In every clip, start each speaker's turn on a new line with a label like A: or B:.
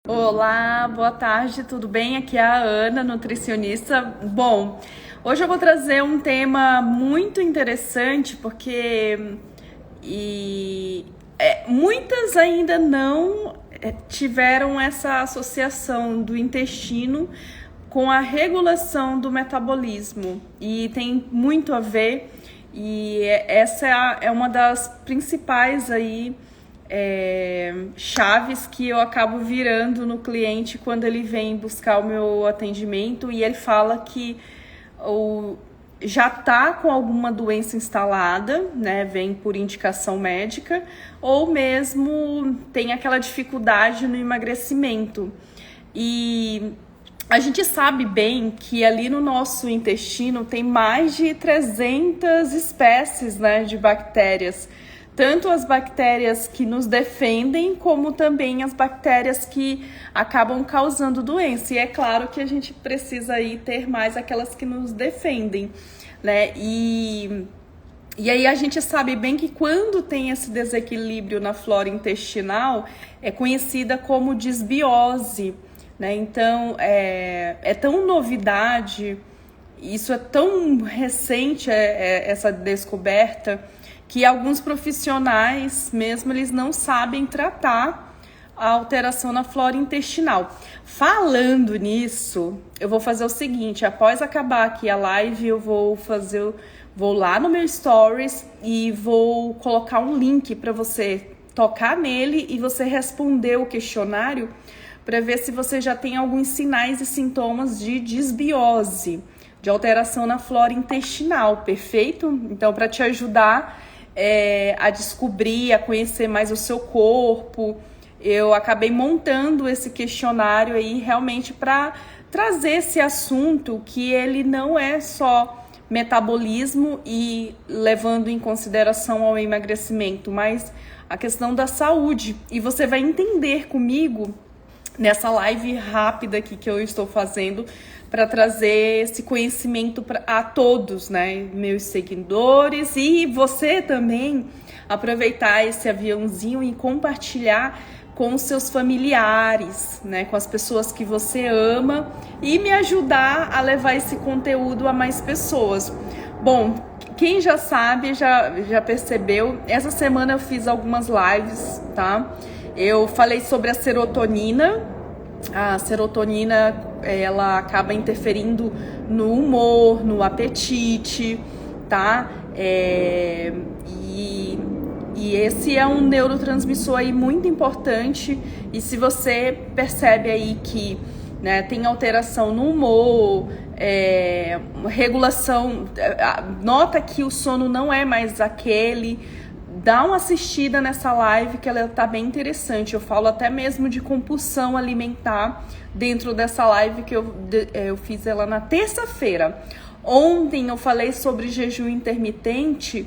A: Olá, boa tarde, tudo bem? Aqui é a Ana, nutricionista. Bom, hoje eu vou trazer um tema muito interessante porque muitas ainda não tiveram essa associação do intestino com a regulação do metabolismo e tem muito a ver, e essa é uma das principais aí chaves que eu acabo virando no cliente quando ele vem buscar o meu atendimento e ele fala que já está com alguma doença instalada, né, vem por indicação médica, ou mesmo tem aquela dificuldade no emagrecimento. E a gente sabe bem que ali no nosso intestino tem mais de 300 espécies, né, de bactérias. Tanto as bactérias que nos defendem, como também as bactérias que acabam causando doença. E é claro que a gente precisa aí ter mais aquelas que nos defendem, né? E aí a gente sabe bem que quando tem esse desequilíbrio na flora intestinal, é conhecida como disbiose, né? Então, é tão novidade, isso é tão recente, essa descoberta, que alguns profissionais mesmo, eles não sabem tratar a alteração na flora intestinal. Falando nisso, eu vou fazer o seguinte: após acabar aqui a live, eu vou lá no meu stories e vou colocar um link para você tocar nele e você responder o questionário para ver se você já tem alguns sinais e sintomas de disbiose, de alteração na flora intestinal, perfeito? Então, para te ajudar a descobrir, a conhecer mais o seu corpo, eu acabei montando esse questionário aí realmente para trazer esse assunto que ele não é só metabolismo e levando em consideração ao emagrecimento, mas a questão da saúde. E você vai entender comigo nessa live rápida aqui que eu estou fazendo para trazer esse conhecimento a todos, né, meus seguidores, e você também aproveitar esse aviãozinho e compartilhar com os seus familiares, né, com as pessoas que você ama e me ajudar a levar esse conteúdo a mais pessoas. Bom, quem já sabe, já percebeu, essa semana eu fiz algumas lives, tá? Eu falei sobre a serotonina. A serotonina, ela acaba interferindo no humor, no apetite, tá? E esse é um neurotransmissor aí muito importante. E se você percebe aí que, né, tem alteração no humor, regulação, nota que o sono não é mais aquele, dá uma assistida nessa live que ela tá bem interessante. Eu falo até mesmo de compulsão alimentar dentro dessa live que eu fiz ela na terça-feira. Ontem eu falei sobre jejum intermitente,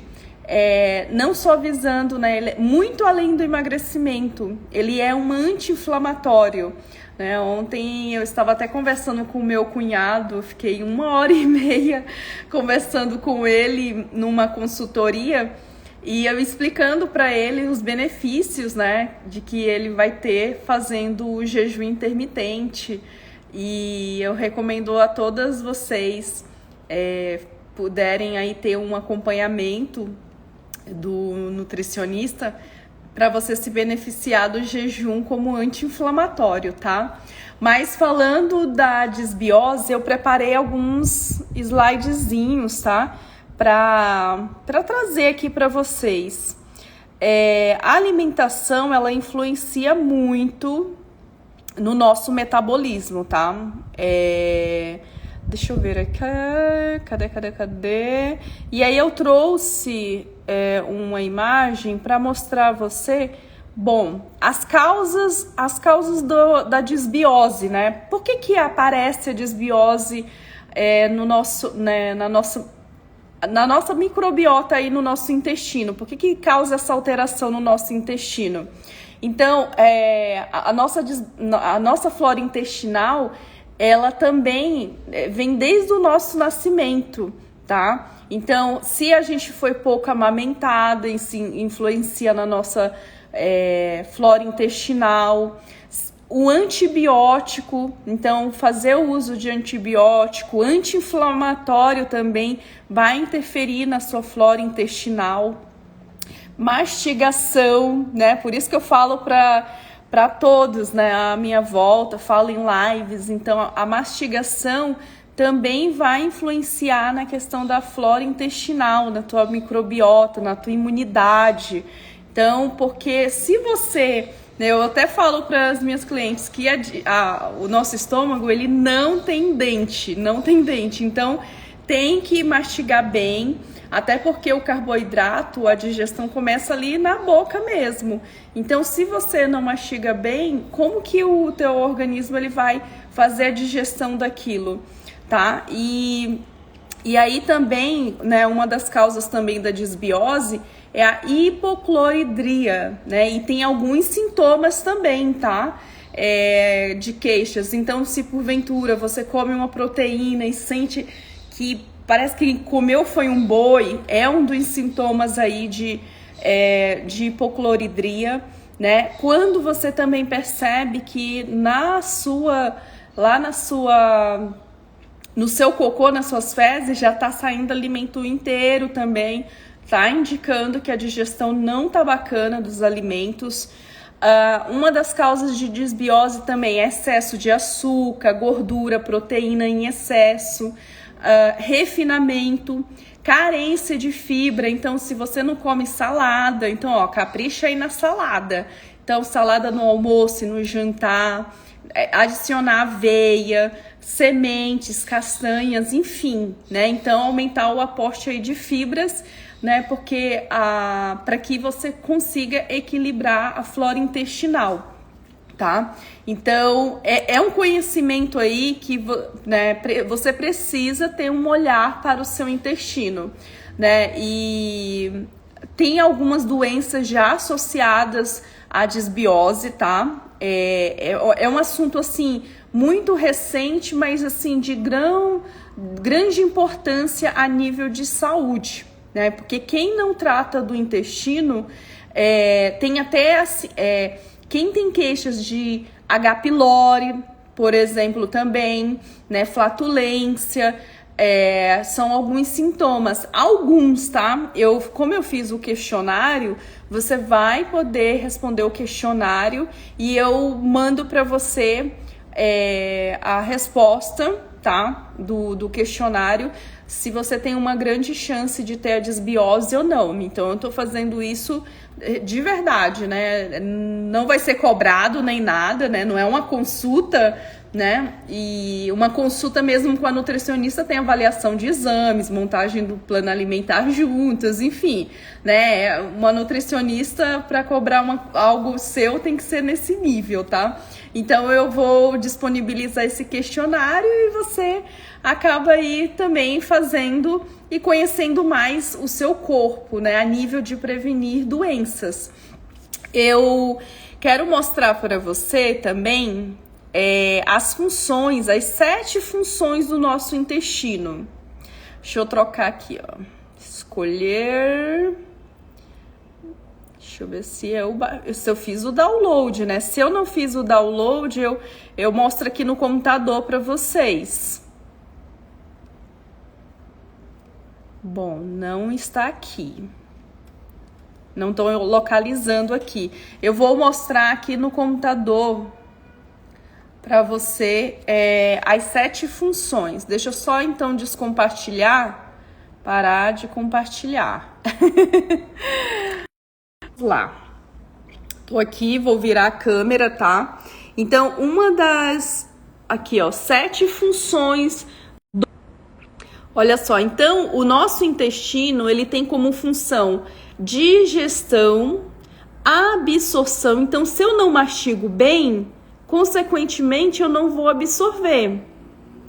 A: não só visando, né, ele, muito além do emagrecimento, ele é um anti-inflamatório, né? Ontem eu estava até conversando com o meu cunhado, fiquei 1h30 conversando com ele numa consultoria, e eu explicando para ele os benefícios, né, de que ele vai ter fazendo o jejum intermitente. E eu recomendo a todas vocês puderem aí ter um acompanhamento do nutricionista para você se beneficiar do jejum como anti-inflamatório, tá? Mas falando da disbiose, eu preparei alguns slidezinhos, tá? Para trazer aqui para vocês. A alimentação, ela influencia muito no nosso metabolismo, tá? Deixa eu ver aqui, cadê? E aí eu trouxe uma imagem para mostrar a você, bom, as causas da disbiose, né? Por que aparece a disbiose no nosso, né, na nossa microbiota aí no nosso intestino? Por que causa essa alteração no nosso intestino? Então, a nossa flora intestinal, ela também vem desde o nosso nascimento, tá? Então, se a gente foi pouco amamentada, isso influencia na nossa flora intestinal. O antibiótico, então fazer o uso de antibiótico, anti-inflamatório também vai interferir na sua flora intestinal. Mastigação, né? Por isso que eu falo para todos, né? A minha volta, falo em lives. Então, a mastigação também vai influenciar na questão da flora intestinal, na tua microbiota, na tua imunidade. Então, porque se você... Eu até falo para as minhas clientes que o nosso estômago, ele não tem dente, então tem que mastigar bem, até porque o carboidrato, a digestão começa ali na boca mesmo. Então, se você não mastiga bem, como que o teu organismo ele vai fazer a digestão daquilo, tá? E aí também, né, uma das causas também da disbiose é a hipocloridria, né? E tem alguns sintomas também, tá? De queixas. Então, se porventura você come uma proteína e sente que parece que comeu foi um boi, é um dos sintomas aí de hipocloridria, né? Quando você também percebe que no seu cocô, nas suas fezes, já tá saindo alimento inteiro também, tá indicando que a digestão não tá bacana dos alimentos. Uma das causas de disbiose também é excesso de açúcar, gordura, proteína em excesso, refinamento, carência de fibra. Então, se você não come salada, então, ó, capricha aí na salada. Então, salada no almoço e no jantar, adicionar aveia, sementes, castanhas, enfim, né? Então, aumentar o aporte aí de fibras, né? Porque para que você consiga equilibrar a flora intestinal, tá? Então, é um conhecimento aí que, né, você precisa ter um olhar para o seu intestino, né? E tem algumas doenças já associadas à disbiose, tá? É um assunto, assim, muito recente, mas, assim, de grande importância a nível de saúde, né? Porque quem não trata do intestino, tem até, quem tem queixas de H. pylori, por exemplo, também, né? Flatulência, são alguns sintomas. Alguns, tá? Como eu fiz o questionário, você vai poder responder o questionário e eu mando para você a resposta, tá? Do questionário, se você tem uma grande chance de ter a disbiose ou não. Então, eu tô fazendo isso de verdade, né? Não vai ser cobrado nem nada, né? Não é uma consulta, né? E uma consulta mesmo com a nutricionista tem avaliação de exames, montagem do plano alimentar juntas, enfim, né? Uma nutricionista para cobrar algo seu tem que ser nesse nível, tá? Então eu vou disponibilizar esse questionário e você acaba aí também fazendo e conhecendo mais o seu corpo, né? A nível de prevenir doenças. Eu quero mostrar para você também as funções, as 7 funções do nosso intestino. Deixa eu trocar aqui, ó. Escolher. Deixa eu ver se eu fiz o download, né? Se eu não fiz o download, eu mostro aqui no computador para vocês. Bom, não está aqui. Não estou localizando aqui. Eu vou mostrar aqui no computador para você as 7 funções. Deixa eu só então descompartilhar, parar de compartilhar. Vamos lá. Tô aqui, vou virar a câmera, tá? Então, uma das aqui, ó, 7 funções. Olha só, então o nosso intestino, ele tem como função digestão, absorção. Então, se eu não mastigo bem, consequentemente, eu não vou absorver,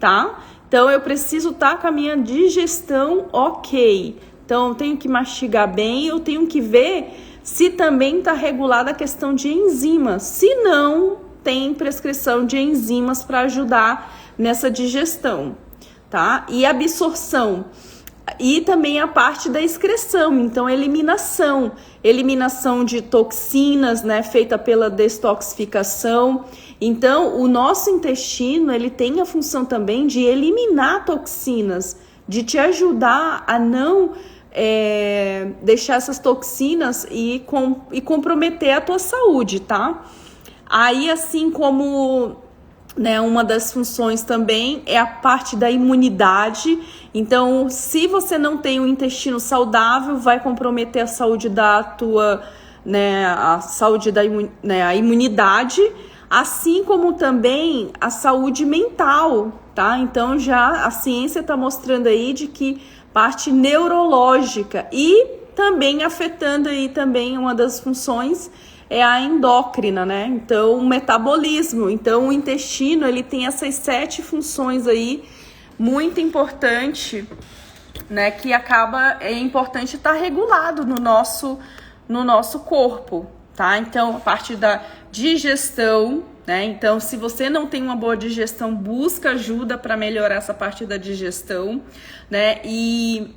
A: tá? Então, eu preciso estar com a minha digestão ok. Então, eu tenho que mastigar bem, eu tenho que ver se também está regulada a questão de enzimas. Se não, tem prescrição de enzimas para ajudar nessa digestão, tá? E absorção. E também a parte da excreção, então eliminação de toxinas, né, feita pela detoxificação. Então, o nosso intestino, ele tem a função também de eliminar toxinas, de te ajudar a não deixar essas toxinas e comprometer a tua saúde, tá? Aí, assim como, né, uma das funções também é a parte da imunidade. Então, se você não tem um intestino saudável, vai comprometer a saúde da tua, né, a saúde da a imunidade, assim como também a saúde mental, tá? Então, já a ciência está mostrando aí de que parte neurológica e também afetando aí também uma das funções é a endócrina, né? Então, o metabolismo. Então, o intestino, ele tem essas 7 funções aí, muito importante, né? Que é importante estar regulado no nosso corpo, tá? Então, a parte da digestão, né? Então, se você não tem uma boa digestão, busca ajuda para melhorar essa parte da digestão, né? E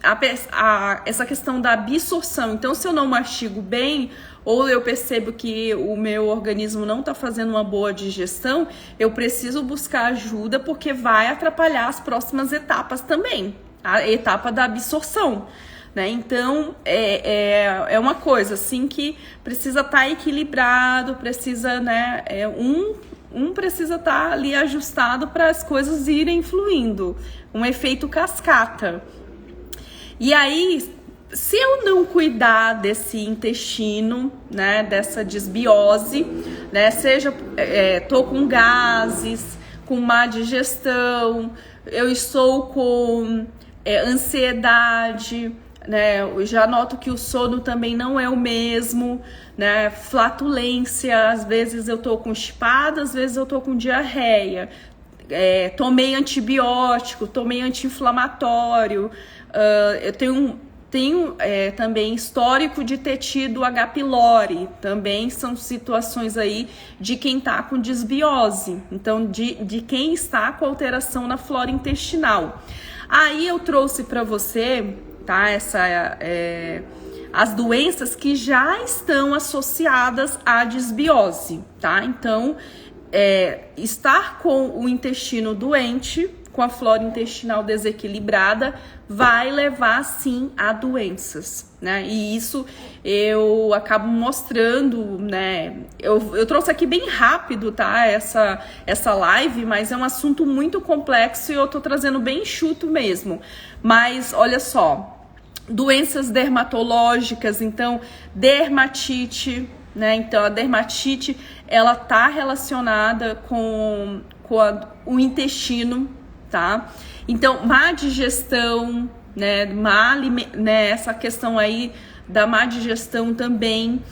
A: essa questão da absorção. Então, se eu não mastigo bem, ou eu percebo que o meu organismo não está fazendo uma boa digestão, eu preciso buscar ajuda, porque vai atrapalhar as próximas etapas também, a etapa da absorção, né? Então, é uma coisa assim que precisa estar equilibrado, precisa, né? Precisa estar ali ajustado para as coisas irem fluindo, um efeito cascata. E aí, se eu não cuidar desse intestino, né, dessa desbiose, né, seja tô com gases, com má digestão, eu estou com ansiedade, né, eu já noto que o sono também não é o mesmo, né, flatulência, às vezes eu tô constipada, às vezes eu tô com diarreia, tomei antibiótico, tomei anti-inflamatório, eu tenho também histórico de ter tido H. pylori, também são situações aí de quem está com desbiose, então de quem está com alteração na flora intestinal. Aí eu trouxe para você, tá, as doenças que já estão associadas à desbiose, tá? Então, estar com o intestino doente, com a flora intestinal desequilibrada, vai levar sim a doenças, né? E isso eu acabo mostrando, né? Eu trouxe aqui bem rápido, tá? Essa live, mas é um assunto muito complexo e eu tô trazendo bem enxuto mesmo. Mas olha só, doenças dermatológicas, então dermatite, né? Então a dermatite, ela tá relacionada com o intestino, tá? Então, má digestão, né? Essa questão aí da má digestão também,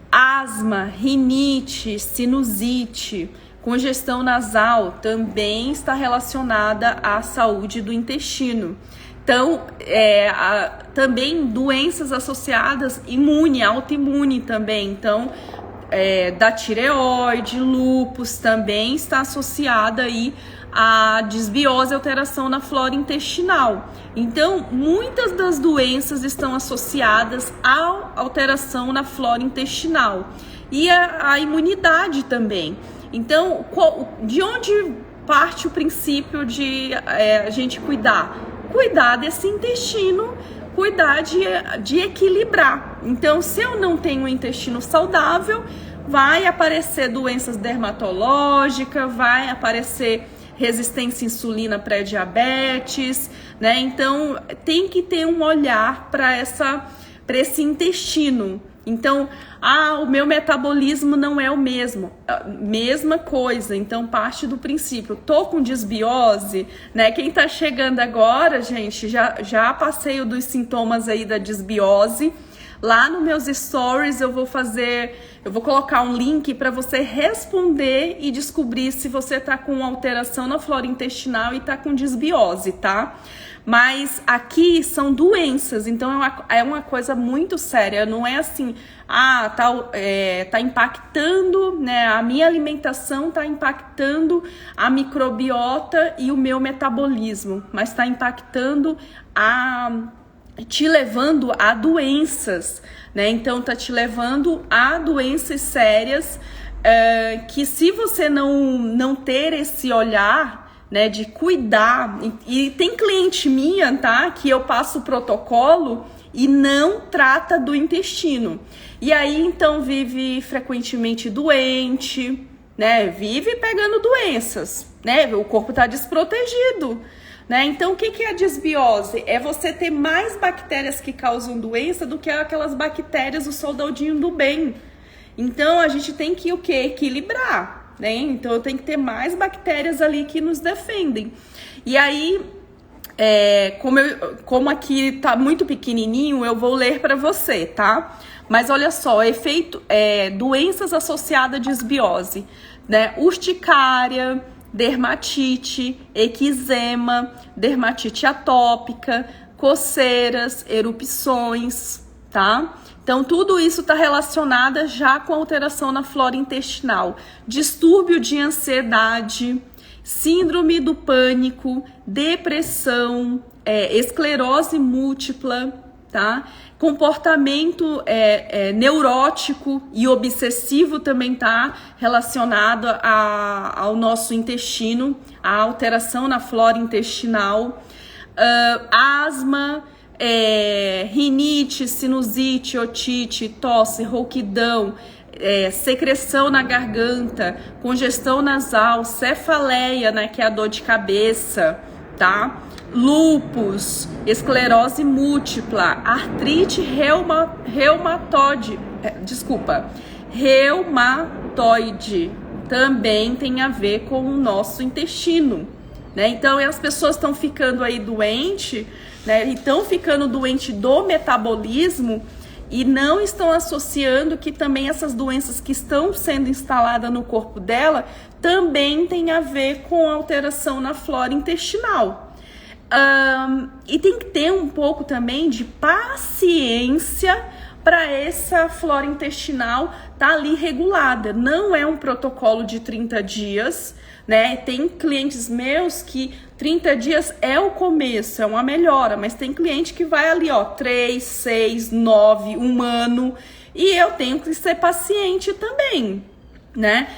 A: asma, rinite, sinusite, congestão nasal também está relacionada à saúde do intestino. Então, também doenças associadas autoimune também. Então, da tireoide, lúpus também está associada aí a desbiose e alteração na flora intestinal. Então, muitas das doenças estão associadas à alteração na flora intestinal e a imunidade também. Então, de onde parte o princípio de a gente cuidar desse intestino, cuidar de equilibrar. Então, se eu não tenho um intestino saudável, vai aparecer doenças dermatológicas, vai aparecer resistência à insulina, pré-diabetes, né? Então, tem que ter um olhar para esse intestino. Então, o meu metabolismo não é o mesmo. Mesma coisa. Então, parte do princípio. Tô com desbiose, né? Quem tá chegando agora, gente, já passei dos sintomas aí da desbiose. Lá nos meus stories eu vou colocar um link para você responder e descobrir se você tá com alteração na flora intestinal e tá com desbiose, tá? Mas aqui são doenças, então é uma coisa muito séria, não é assim, tá impactando, né? A minha alimentação tá impactando a microbiota e o meu metabolismo, mas tá impactando te levando a doenças, né? Então tá te levando a doenças sérias, que se você não ter esse olhar, né, de cuidar, e tem cliente minha, tá, que eu passo o protocolo e não trata do intestino. E aí, então, vive frequentemente doente, né, vive pegando doenças, né, o corpo tá desprotegido, né, então o que é a desbiose? É você ter mais bactérias que causam doença do que aquelas bactérias, o soldadinho do bem. Então, a gente tem que o quê? Equilibrar, né? Então, eu tenho que ter mais bactérias ali que nos defendem. E aí, como aqui tá muito pequenininho, eu vou ler para você, tá? Mas olha só, doenças associadas à desbiose, né? Urticária, dermatite, eczema, dermatite atópica, coceiras, erupções, tá? Então, tudo isso está relacionado já com alteração na flora intestinal. Distúrbio de ansiedade, síndrome do pânico, depressão, esclerose múltipla, tá? Comportamento neurótico e obsessivo também está relacionado ao nosso intestino, a alteração na flora intestinal, asma, rinite, sinusite, otite, tosse, rouquidão, secreção na garganta, congestão nasal, cefaleia, né, que é a dor de cabeça, tá? Lúpus, esclerose múltipla, artrite reumatoide também tem a ver com o nosso intestino, né? Então, as pessoas estão ficando aí doentes, né? E estão ficando doentes do metabolismo e não estão associando que também essas doenças que estão sendo instaladas no corpo dela também tem a ver com alteração na flora intestinal. E tem que ter um pouco também de paciência para essa flora intestinal tá ali regulada. Não é um protocolo de 30 dias, né? Tem clientes meus que 30 dias é o começo, é uma melhora, mas tem cliente que vai ali, 3, 6, 9, 1 ano, e eu tenho que ser paciente também, né?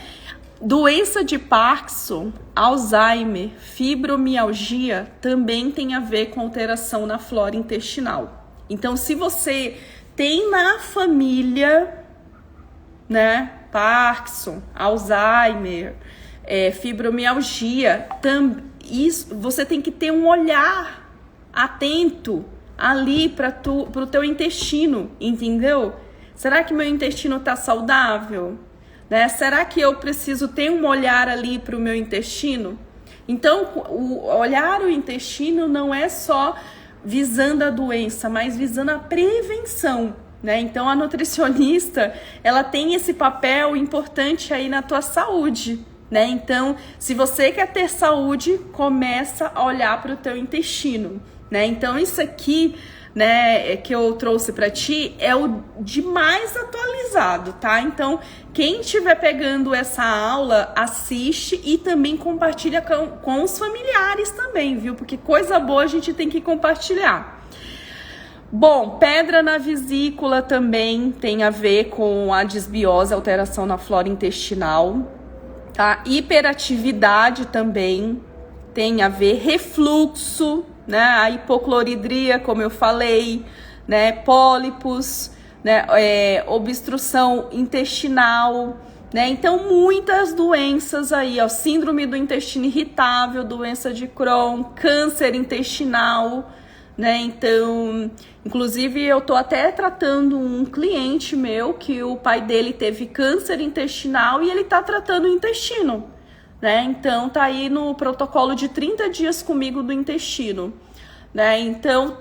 A: Doença de Parkinson, Alzheimer, fibromialgia também tem a ver com alteração na flora intestinal. Então, se você tem na família, né, Parkinson, Alzheimer, fibromialgia, você tem que ter um olhar atento ali para o teu intestino, entendeu? Será que meu intestino está saudável? Né? Será que eu preciso ter um olhar ali para o meu intestino? Então, olhar o intestino não é só visando a doença, mas visando a prevenção, né? Então, a nutricionista, ela tem esse papel importante aí na tua saúde, né? Então, se você quer ter saúde, começa a olhar para o teu intestino, né? Então, isso aqui, né, que eu trouxe para ti é o de mais atualizado, tá? Então, quem estiver pegando essa aula, assiste e também compartilha com os familiares também, viu? Porque coisa boa a gente tem que compartilhar. Bom, pedra na vesícula também tem a ver com a desbiose, alteração na flora intestinal, tá? Hiperatividade também tem a ver, refluxo, né? A hipocloridria, como eu falei, né? Pólipos, né? Obstrução intestinal, né? Então, muitas doenças aí, síndrome do intestino irritável, doença de Crohn, câncer intestinal, né? Então, inclusive, eu tô até tratando um cliente meu que o pai dele teve câncer intestinal e ele tá tratando o intestino, né? Então, tá aí no protocolo de 30 dias comigo do intestino, né? Então,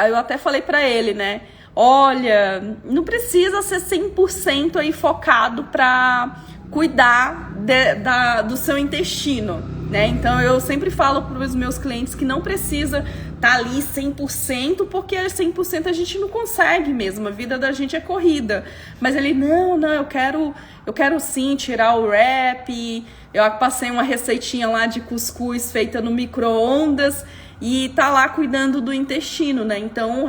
A: eu até falei para ele, né? Olha, não precisa ser 100% aí focado para cuidar do seu intestino, né? Então, eu sempre falo para os meus clientes que não precisa estar ali 100%, porque 100% a gente não consegue mesmo, a vida da gente é corrida. Mas ele, não, eu quero sim tirar o wrap. Eu passei uma receitinha lá de cuscuz feita no micro-ondas e tá lá cuidando do intestino, né? Então,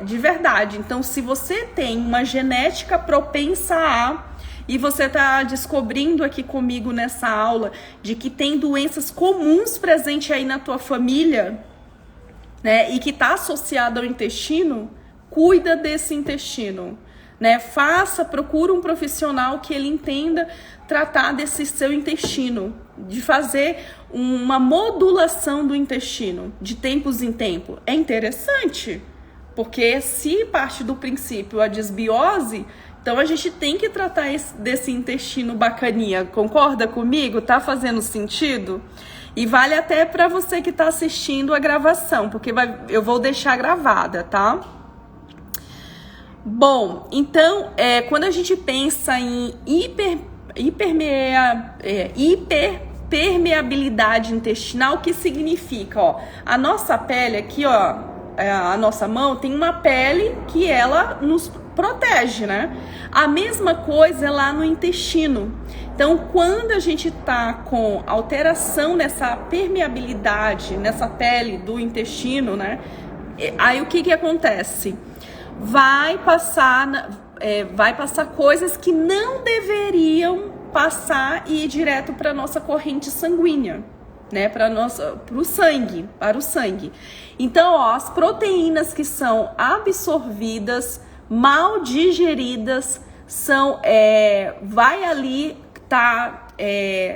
A: de verdade. Então, se você tem uma genética propensa a, e você tá descobrindo aqui comigo nessa aula de que tem doenças comuns presentes aí na tua família, né, e que tá associado ao intestino, cuida desse intestino, né? Procura um profissional que ele entenda tratar desse seu intestino, de fazer uma modulação do intestino de tempos em tempo. É interessante, porque se parte do princípio a desbiose, então a gente tem que tratar desse intestino bacaninha. Concorda comigo? Tá fazendo sentido? E vale até para você que está assistindo a gravação, porque eu vou deixar gravada, tá? Bom, então, quando a gente pensa em hiperpermeabilidade intestinal, o que significa? Ó, a nossa pele aqui, ó, a nossa mão tem uma pele que ela nos protege, né? A mesma coisa é lá no intestino. Então, quando a gente tá com alteração nessa permeabilidade, nessa pele do intestino, né? Aí o que acontece? Vai passar coisas que não deveriam passar e ir direto para nossa corrente sanguínea, né? Para o sangue. Então, ó, as proteínas que são absorvidas, mal digeridas, vai ali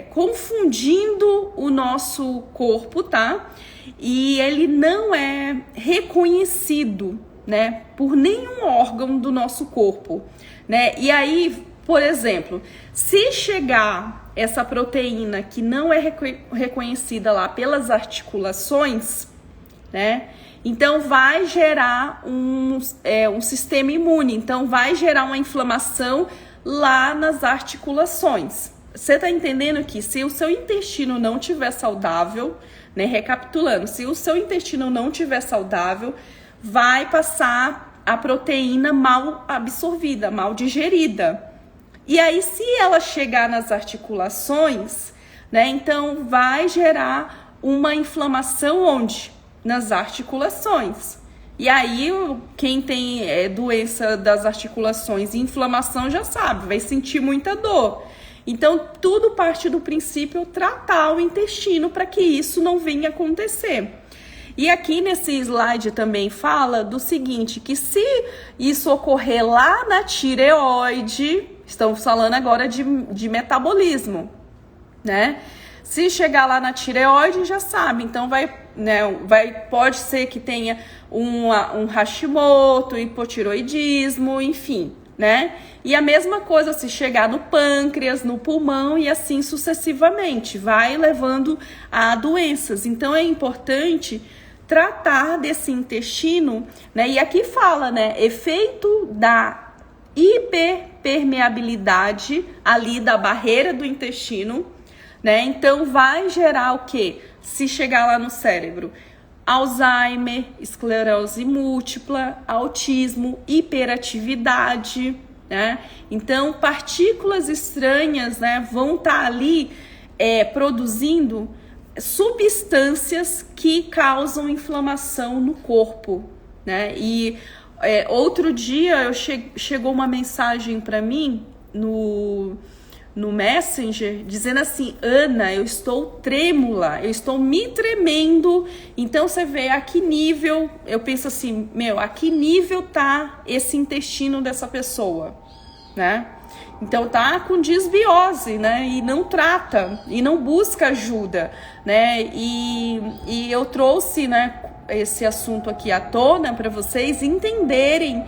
A: confundindo o nosso corpo, tá? E ele não é reconhecido, né, por nenhum órgão do nosso corpo, né? E aí, por exemplo, se chegar essa proteína que não é reconhecida lá pelas articulações, né? Então vai gerar um sistema imune, então vai gerar uma inflamação lá nas articulações. Você tá entendendo que se o seu intestino não tiver saudável, né? Recapitulando, se o seu intestino não tiver saudável, vai passar a proteína mal absorvida, mal digerida. E aí, se ela chegar nas articulações, né, então vai gerar uma inflamação onde? Nas articulações. E aí, quem tem doença das articulações e inflamação já sabe, vai sentir muita dor. Então, tudo parte do princípio tratar o intestino para que isso não venha acontecer. E aqui nesse slide também fala do seguinte, que se isso ocorrer lá na tireoide, estamos falando agora de metabolismo, né? Se chegar lá na tireoide, já sabe, então pode ser que tenha um Hashimoto, hipotiroidismo, enfim, né? E a mesma coisa se chegar no pâncreas, no pulmão e assim sucessivamente, vai levando a doenças. Então é importante tratar desse intestino, né? E aqui fala, né? Efeito da hiperpermeabilidade ali da barreira do intestino, né? Então vai gerar o quê? Se chegar lá no cérebro, Alzheimer, esclerose múltipla, autismo, hiperatividade, né? Então partículas estranhas, né, vão estar ali produzindo substâncias que causam inflamação no corpo, né? E outro dia chegou uma mensagem para mim no Messenger dizendo assim: Ana, eu estou trêmula, eu estou me tremendo. Então você vê a que nível, eu penso assim, a que nível tá esse intestino dessa pessoa, né? Então tá com desbiose, né? E não trata, e não busca ajuda, né? E eu trouxe, né, esse assunto aqui à tona para vocês entenderem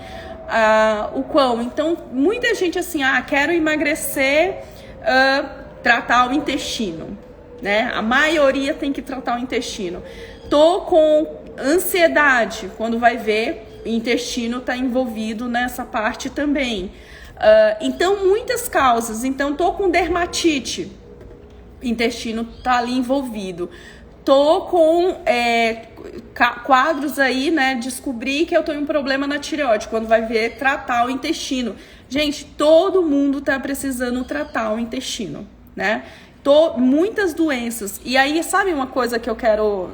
A: o quão. Então, muita gente assim, quero emagrecer, tratar o intestino, né? A maioria tem que tratar o intestino. Tô com ansiedade, quando vai ver, o intestino tá envolvido nessa parte também. Então, muitas causas. Então, tô com dermatite, intestino tá ali envolvido. Tô com quadros aí, né? Descobri que eu tô com um problema na tireoide. Quando vai ver, tratar o intestino. Gente, todo mundo tá precisando tratar o intestino, né? Muitas doenças. E aí, sabe uma coisa que eu quero...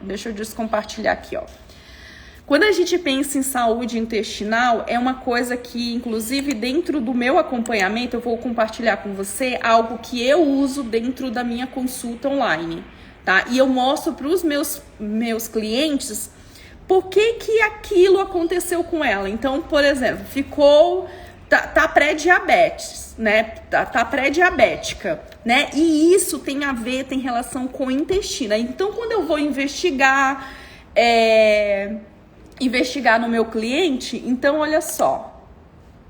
A: Deixa eu descompartilhar aqui, ó. Quando a gente pensa em saúde intestinal, é uma coisa que, inclusive, dentro do meu acompanhamento, eu vou compartilhar com você algo que eu uso dentro da minha consulta online, tá? E eu mostro para os meus clientes por que aquilo aconteceu com ela. Então, por exemplo, tá pré-diabetes, né? Tá pré-diabética, né? E isso tem relação com o intestino. Então, quando eu vou investigar no meu cliente, então olha só,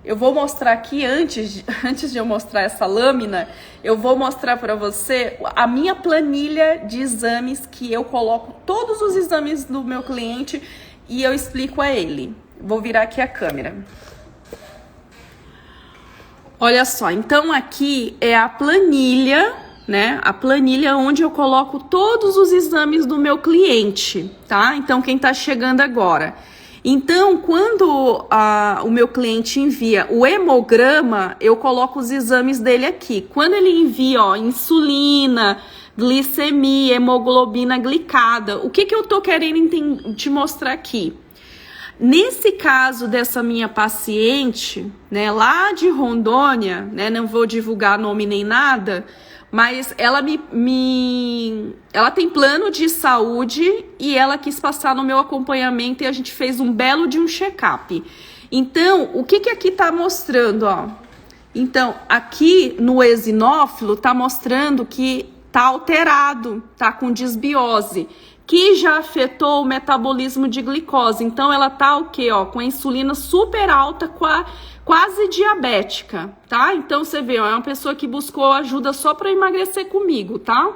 A: eu vou mostrar aqui, antes de eu mostrar essa lâmina, eu vou mostrar para você a minha planilha de exames, que eu coloco todos os exames do meu cliente e eu explico a ele. Vou virar aqui a câmera. Olha só, então aqui é a planilha, né? A planilha onde eu coloco todos os exames do meu cliente, tá? Então, quem tá chegando agora. Então, quando o meu cliente envia o hemograma, eu coloco os exames dele aqui. Quando ele envia, ó, insulina, glicemia, hemoglobina glicada, o que eu tô querendo te mostrar aqui? Nesse caso dessa minha paciente, né, lá de Rondônia, né, não vou divulgar nome nem nada, mas ela ela tem plano de saúde e ela quis passar no meu acompanhamento e a gente fez um belo de um check-up. Então, o que aqui tá mostrando, ó? Então, aqui no eosinófilo tá mostrando que tá alterado, tá com desbiose, que já afetou o metabolismo de glicose. Então, ela tá o quê, ó? Com a insulina super alta, quase diabética, tá? Então, você vê, ó, é uma pessoa que buscou ajuda só para emagrecer comigo, tá?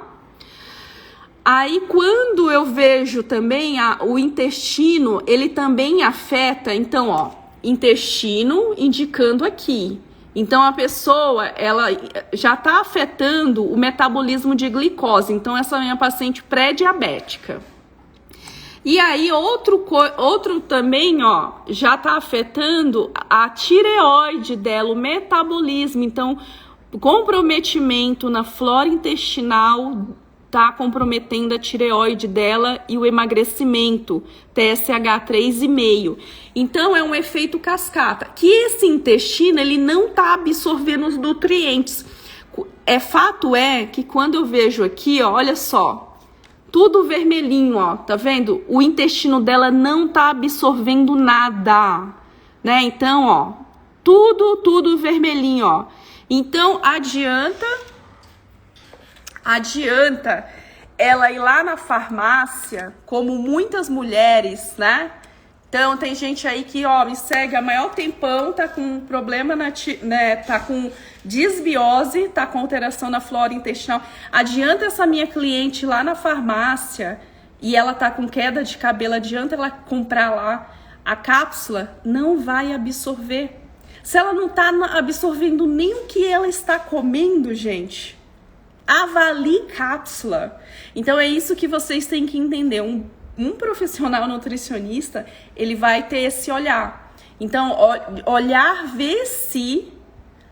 A: Aí, quando eu vejo também o intestino, ele também afeta, então, ó, intestino indicando aqui. Então, a pessoa, ela já tá afetando o metabolismo de glicose. Então, essa é a minha paciente pré-diabética. E aí, outro também, ó, já tá afetando a tireoide dela, o metabolismo. Então, comprometimento na flora intestinal tá comprometendo a tireoide dela e o emagrecimento, TSH 3,5. Então, é um efeito cascata. Que esse intestino, ele não tá absorvendo os nutrientes. Fato é que quando eu vejo aqui, ó, olha só, tudo vermelhinho, ó, tá vendo? O intestino dela não tá absorvendo nada, né? Então, ó, tudo vermelhinho, ó. Então, adianta ela ir lá na farmácia, como muitas mulheres, né? Então, tem gente aí que, ó, me segue há maior tempão, tá com problema né? Tá com desbiose, tá com alteração na flora intestinal. Adianta essa minha cliente ir lá na farmácia e ela tá com queda de cabelo, adianta ela comprar lá a cápsula, não vai absorver. Se ela não tá absorvendo nem o que ela está comendo, gente, avalie cápsula. Então, é isso que vocês têm que entender. Um profissional nutricionista, ele vai ter esse olhar. Então, olhar, ver se,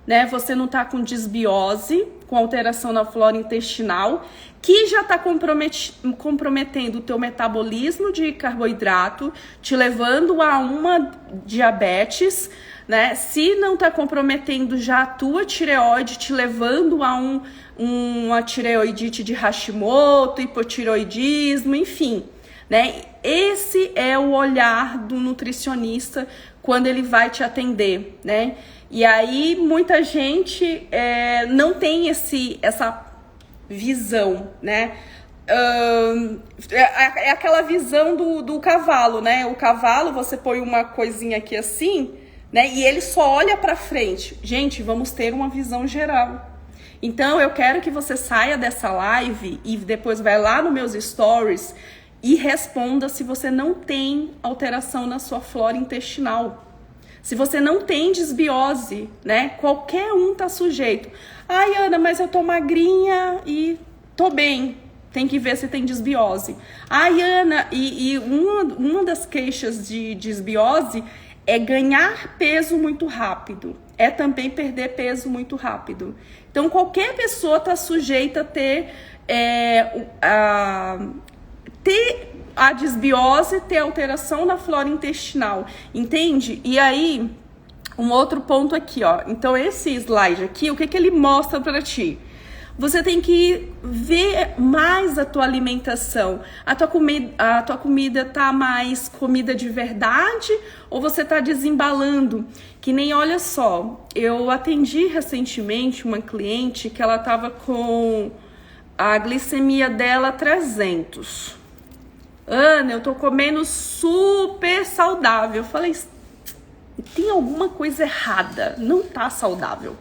A: né, você não tá com desbiose, com alteração na flora intestinal, que já tá comprometendo o teu metabolismo de carboidrato, te levando a uma diabetes, né? Se não tá comprometendo já a tua tireoide, te levando a uma tireoidite de Hashimoto, hipotireoidismo, enfim, né? Esse é o olhar do nutricionista quando ele vai te atender, né? E aí muita gente não tem essa visão, né? É aquela visão do cavalo, né? O cavalo, você põe uma coisinha aqui assim, né? E ele só olha para frente. Gente, vamos ter uma visão geral. Então, eu quero que você saia dessa live e depois vai lá nos meus stories e responda se você não tem alteração na sua flora intestinal. Se você não tem desbiose, né? Qualquer um tá sujeito. Ai, Ana, mas eu tô magrinha e tô bem. Tem que ver se tem desbiose. Ai, Ana, e uma das queixas de desbiose é ganhar peso muito rápido. É também perder peso muito rápido. Então, qualquer pessoa tá sujeita a ter a desbiose, ter alteração na flora intestinal, entende? E aí, um outro ponto aqui, ó. Então, esse slide aqui, o que que ele mostra para ti? Você tem que ver mais a tua alimentação. A tua comida tá mais comida de verdade ou você tá desembalando? Que nem, olha só, eu atendi recentemente uma cliente que ela tava com a glicemia dela 300. Ana, eu tô comendo super saudável. Eu falei, tem alguma coisa errada, não tá saudável.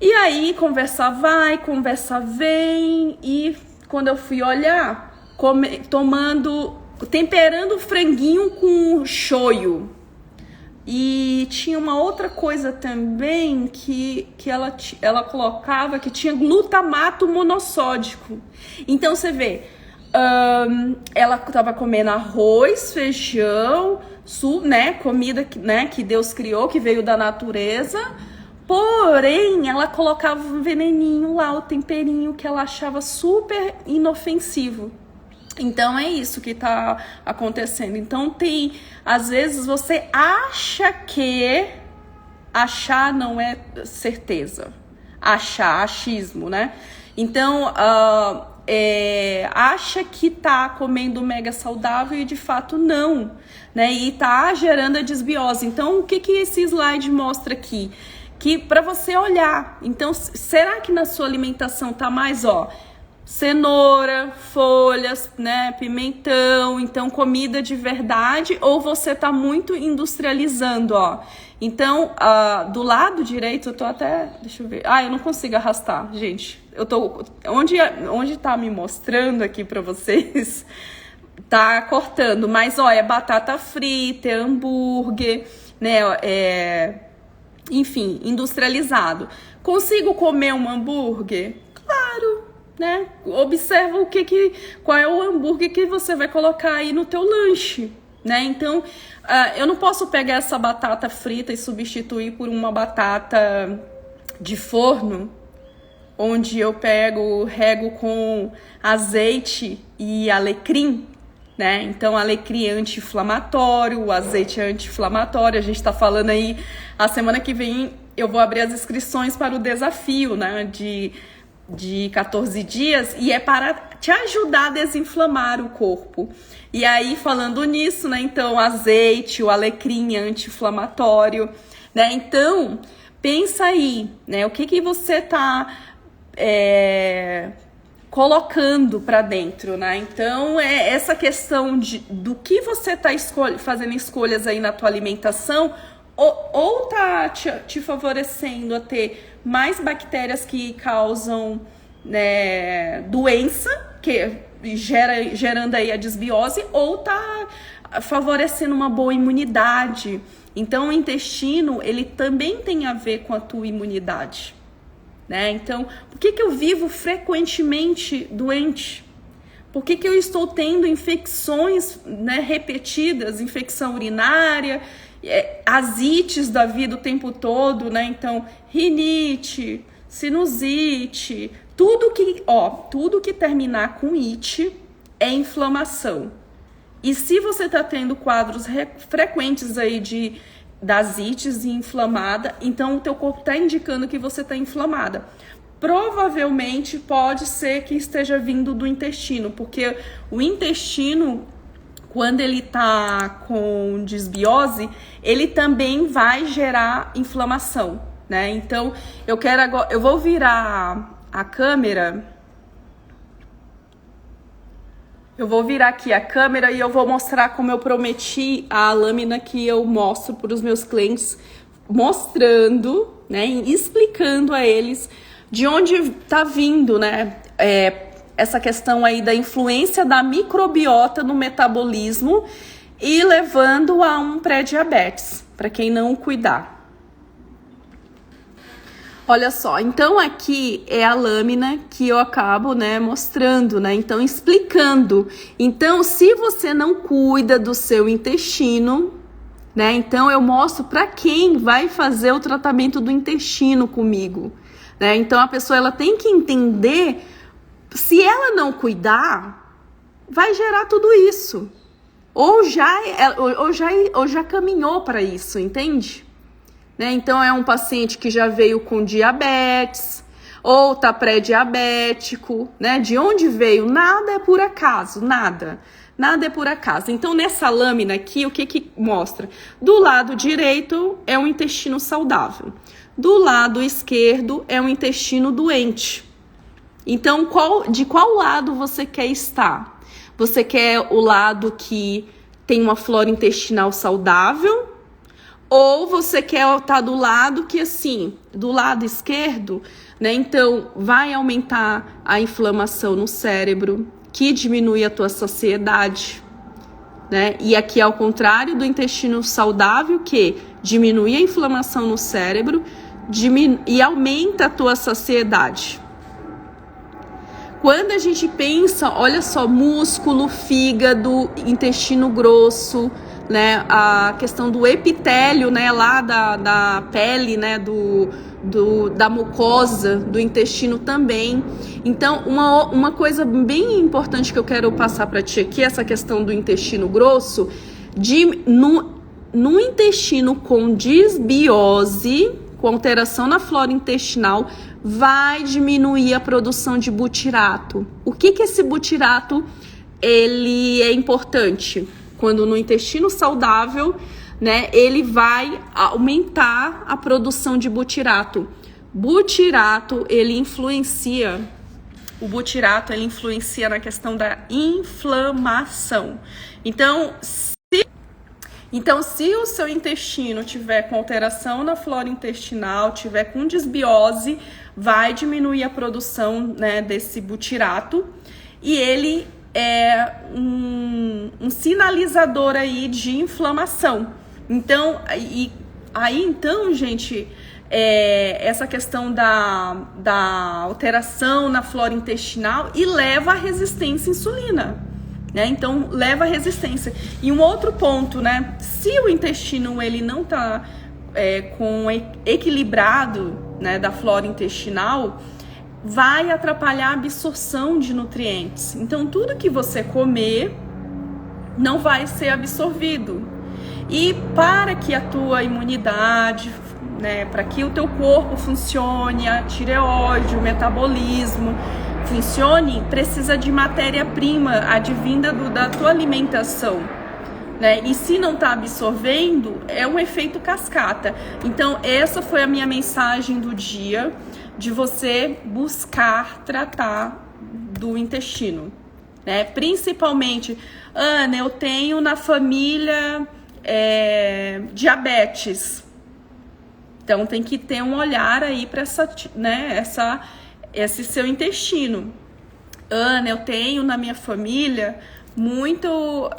A: E aí, conversa vai, conversa vem, e quando eu fui olhar, temperando franguinho com shoyu. E tinha uma outra coisa também que ela colocava, que tinha glutamato monossódico. Então, você vê, ela estava comendo arroz, feijão, né, comida que Deus criou, que veio da natureza. Porém, ela colocava um veneninho lá, o temperinho que ela achava super inofensivo. Então, é isso que tá acontecendo. Então, às vezes você acha que... Achar não é certeza. Achismo, né? Então, acha que tá comendo mega saudável e de fato não, né? E tá gerando a desbiose. Então, o que esse slide mostra aqui? Que para você olhar, então, será que na sua alimentação tá mais, ó, cenoura, folhas, né, pimentão, então comida de verdade, ou você tá muito industrializando, ó? Então, do lado direito, eu tô até, deixa eu ver, eu não consigo arrastar, gente, eu tô, onde tá me mostrando aqui para vocês, tá cortando, mas, ó, é batata frita, é hambúrguer, né, enfim, industrializado. Consigo comer um hambúrguer? Claro, né? Observa qual é o hambúrguer que você vai colocar aí no teu lanche, né? Então, eu não posso pegar essa batata frita e substituir por uma batata de forno, onde eu rego com azeite e alecrim, né? Então, alecrim é anti-inflamatório, o azeite é anti-inflamatório. A gente tá falando aí, a semana que vem eu vou abrir as inscrições para o desafio, né? De 14 dias, e é para te ajudar a desinflamar o corpo. E aí, falando nisso, né? Então, azeite, o alecrim é anti-inflamatório, né? Então, pensa aí, né? O que você tá... colocando para dentro, né? Então, essa questão do que você tá fazendo escolhas aí na tua alimentação, ou tá te favorecendo a ter mais bactérias que causam, né, doença, que gerando aí a desbiose, ou tá favorecendo uma boa imunidade. Então, o intestino, ele também tem a ver com a tua imunidade, né? Então, por que eu vivo frequentemente doente? Por que eu estou tendo infecções, né, repetidas, infecção urinária, asites da vida o tempo todo, né? Então, rinite, sinusite, tudo que terminar com ite é inflamação. E se você está tendo quadros frequentes aí das ites e inflamada, então o teu corpo está indicando que você está inflamada. Provavelmente pode ser que esteja vindo do intestino, porque o intestino, quando ele tá com desbiose, ele também vai gerar inflamação, né? Então, eu vou virar a câmera. Eu vou virar aqui a câmera e eu vou mostrar, como eu prometi, a lâmina que eu mostro para os meus clientes, mostrando, né, explicando a eles de onde está vindo, né, essa questão aí da influência da microbiota no metabolismo e levando a um pré-diabetes, para quem não cuidar. Olha só, então aqui é a lâmina que eu acabo, né, mostrando, né, então explicando. Então, se você não cuida do seu intestino, né, então eu mostro para quem vai fazer o tratamento do intestino comigo, né? Então a pessoa, ela tem que entender, se ela não cuidar, vai gerar tudo isso. Ou já caminhou para isso, entende? Né? Então, é um paciente que já veio com diabetes, ou tá pré-diabético, né? De onde veio? Nada é por acaso, nada. Nada é por acaso. Então, nessa lâmina aqui, o que mostra? Do lado direito é um intestino saudável. Do lado esquerdo é um intestino doente. Então, de qual lado você quer estar? Você quer o lado que tem uma flora intestinal saudável? Ou você quer estar do lado que, assim, do lado esquerdo, né? Então, vai aumentar a inflamação no cérebro, que diminui a tua saciedade, né? E aqui, ao contrário do intestino saudável, que diminui a inflamação no cérebro e aumenta a tua saciedade. Quando a gente pensa, olha só, músculo, fígado, intestino grosso, né, a questão do epitélio, né, lá da pele, né, da mucosa, do intestino também. Então, uma coisa bem importante que eu quero passar para ti aqui, essa questão do intestino grosso, no intestino com disbiose, com alteração na flora intestinal, vai diminuir a produção de butirato. O que esse butirato ele é importante? Quando no intestino saudável, né, ele vai aumentar a produção de butirato. Butirato, ele influencia na questão da inflamação. Então, se o seu intestino tiver com alteração na flora intestinal, tiver com disbiose, vai diminuir a produção, né, desse butirato, e ele é um sinalizador aí de inflamação. Então, gente, essa questão da alteração na flora intestinal e leva à resistência à insulina, né? Então, leva à resistência. E um outro ponto, né? Se o intestino ele não tá equilibrado, né, da flora intestinal, vai atrapalhar a absorção de nutrientes. Então, tudo que você comer não vai ser absorvido. E para que a tua imunidade, né, para que o teu corpo funcione, a tireoide, o metabolismo funcione, precisa de matéria-prima advinda da tua alimentação, né? E se não está absorvendo, é um efeito cascata. Então, essa foi a minha mensagem do dia, de você buscar tratar do intestino, né? Principalmente, Ana, eu tenho na família diabetes. Então, tem que ter um olhar aí para esse seu intestino. Ana, eu tenho na minha família muito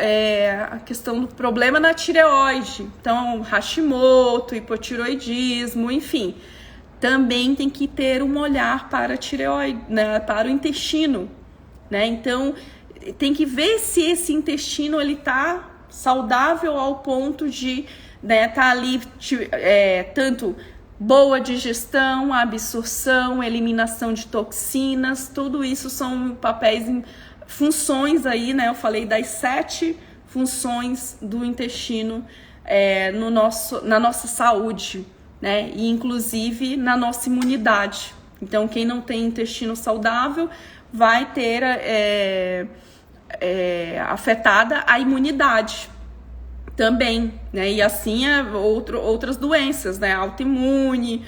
A: a questão do problema na tireoide. Então, Hashimoto, hipotireoidismo, enfim. Também tem que ter um olhar para a tireoide, né, para o intestino, né? Então, tem que ver se esse intestino ele tá saudável ao ponto de, né, tá ali tanto boa digestão, absorção, eliminação de toxinas, tudo isso são funções aí, né? Eu falei das 7 funções do intestino na nossa saúde, né? E inclusive na nossa imunidade. Então, quem não tem intestino saudável vai ter afetada a imunidade também, né? E assim outras doenças, né? Autoimune,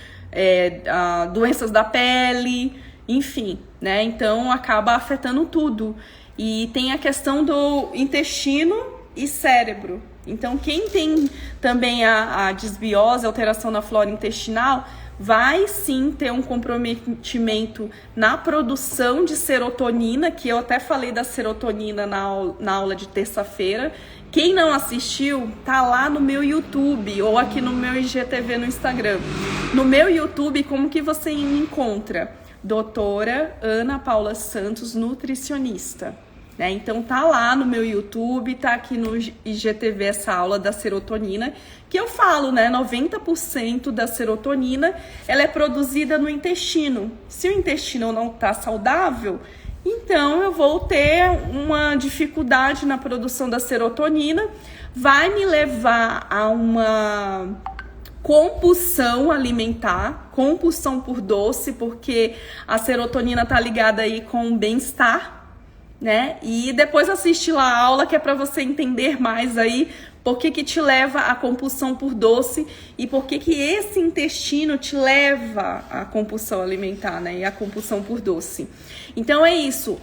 A: doenças da pele, enfim, né? Então acaba afetando tudo. E tem a questão do intestino e cérebro. Então, quem tem também a disbiose, alteração na flora intestinal, vai sim ter um comprometimento na produção de serotonina, que eu até falei da serotonina na aula de terça-feira. Quem não assistiu, tá lá no meu YouTube ou aqui no meu IGTV no Instagram. No meu YouTube, como que você me encontra? Doutora Ana Paula Santos, nutricionista. Né? Então tá lá no meu YouTube, tá aqui no IGTV essa aula da serotonina, que eu falo, né, 90% da serotonina, ela é produzida no intestino. Se o intestino não tá saudável, então eu vou ter uma dificuldade na produção da serotonina, vai me levar a uma compulsão alimentar, compulsão por doce, porque a serotonina tá ligada aí com o bem-estar, né? E depois assiste lá a aula que é para você entender mais aí por que te leva à compulsão por doce e por que esse intestino te leva à compulsão alimentar, né? E à compulsão por doce. Então é isso,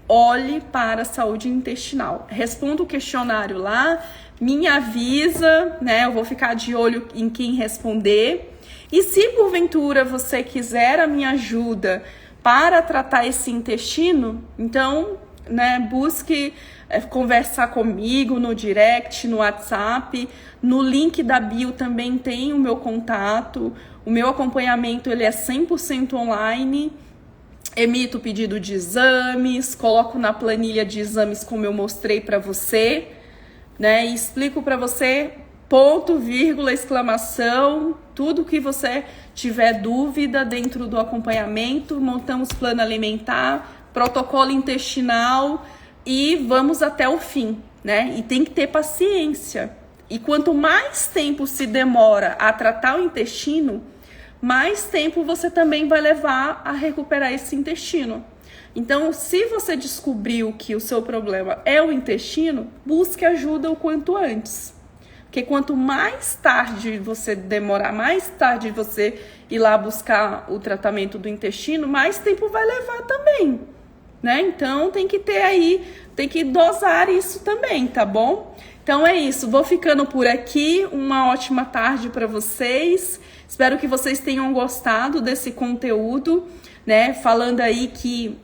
A: olhe para a saúde intestinal. Responda o questionário lá, me avisa, né? Eu vou ficar de olho em quem responder. E se porventura você quiser a minha ajuda para tratar esse intestino, então, né, busque conversar comigo no direct, no WhatsApp. No link da bio também tem o meu contato. O meu acompanhamento ele é 100% online. Emito pedido de exames, coloco na planilha de exames como eu mostrei para você, né? E explico para você ponto, vírgula, exclamação, tudo que você tiver dúvida dentro do acompanhamento. Montamos plano alimentar, protocolo intestinal e vamos até o fim, né? E tem que ter paciência. E quanto mais tempo se demora a tratar o intestino, mais tempo você também vai levar a recuperar esse intestino. Então, se você descobriu que o seu problema é o intestino, busque ajuda o quanto antes. Porque quanto mais tarde você demorar, mais tarde você ir lá buscar o tratamento do intestino, mais tempo vai levar também, né? Então, tem que ter aí, tem que dosar isso também, tá bom? Então é isso, vou ficando por aqui, uma ótima tarde para vocês, espero que vocês tenham gostado desse conteúdo, né, falando aí que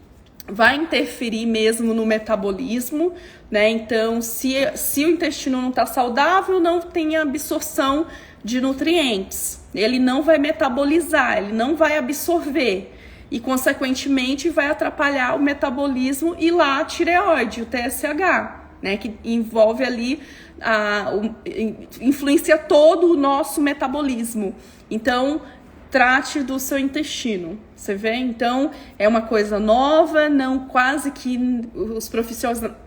A: vai interferir mesmo no metabolismo, né, então se o intestino não está saudável, não tem absorção de nutrientes, ele não vai metabolizar, ele não vai absorver, e consequentemente vai atrapalhar o metabolismo e lá a tireoide, o TSH, né, que envolve ali, influencia todo o nosso metabolismo. Então, trate do seu intestino, você vê? Então, é uma coisa nova, não, quase que os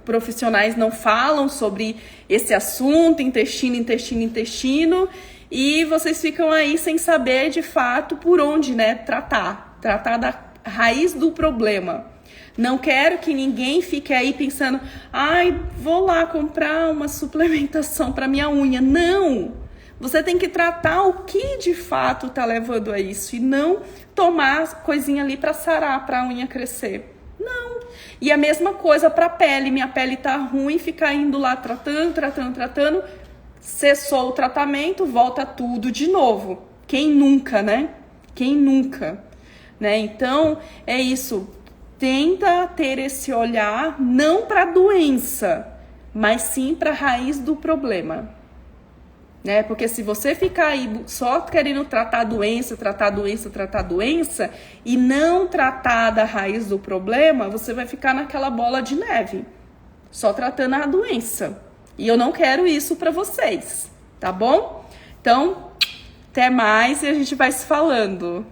A: profissionais não falam sobre esse assunto, intestino, e vocês ficam aí sem saber, de fato, por onde, né, tratar da raiz do problema. Não quero que ninguém fique aí pensando, ai, vou lá comprar uma suplementação para minha unha. Não! Você tem que tratar o que de fato está levando a isso e não tomar coisinha ali para sarar, para a unha crescer. Não! E a mesma coisa para a pele. Minha pele tá ruim, ficar indo lá tratando, cessou o tratamento, volta tudo de novo. Quem nunca, né? Quem nunca? Né? Então, é isso. Tenta ter esse olhar não para a doença, mas sim para a raiz do problema, né? Porque se você ficar aí só querendo tratar a doença e não tratar da raiz do problema, você vai ficar naquela bola de neve, só tratando a doença. E eu não quero isso para vocês, tá bom? Então, até mais e a gente vai se falando.